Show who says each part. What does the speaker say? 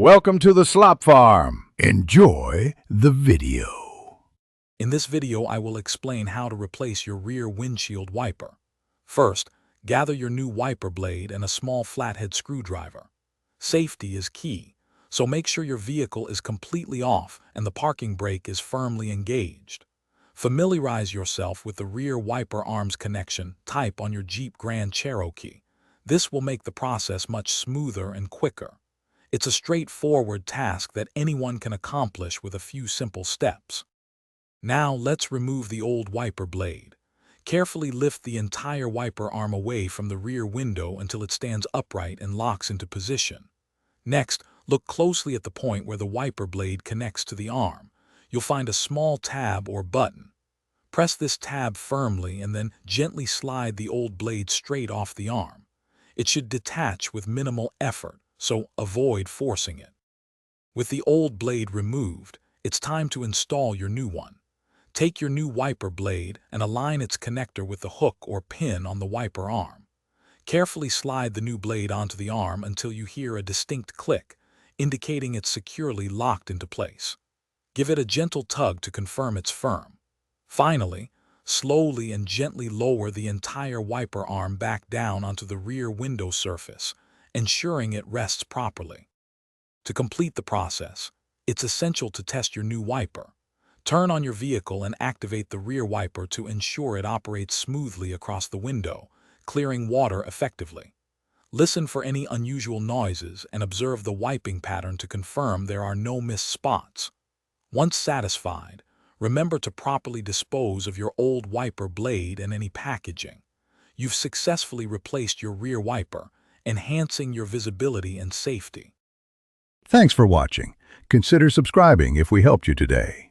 Speaker 1: Welcome to the Slop Farm. Enjoy the video.
Speaker 2: In this video, I will explain how to replace your rear windshield wiper. First, gather your new wiper blade and a small flathead screwdriver. Safety is key, so make sure your vehicle is completely off and the parking brake is firmly engaged. Familiarize yourself with the rear wiper arms connection type on your Jeep Grand Cherokee. This will make the process much smoother and quicker. It's a straightforward task that anyone can accomplish with a few simple steps. Now let's remove the old wiper blade. Carefully lift the entire wiper arm away from the rear window until it stands upright and locks into position. Next, look closely at the point where the wiper blade connects to the arm. You'll find a small tab or button. Press this tab firmly and then gently slide the old blade straight off the arm. It should detach with minimal effort, so avoid forcing it. With the old blade removed, it's time to install your new one. Take your new wiper blade and align its connector with the hook or pin on the wiper arm. Carefully slide the new blade onto the arm until you hear a distinct click, indicating it's securely locked into place. Give it a gentle tug to confirm it's firm. Finally, slowly and gently lower the entire wiper arm back down onto the rear window surface, ensuring it rests properly. To complete the process, it's essential to test your new wiper. Turn on your vehicle and activate the rear wiper to ensure it operates smoothly across the window, clearing water effectively. Listen for any unusual noises and observe the wiping pattern to confirm there are no missed spots. Once satisfied, remember to properly dispose of your old wiper blade and any packaging. You've successfully replaced your rear wiper, enhancing your visibility and safety.
Speaker 1: Thanks for watching. Consider subscribing if we helped you today.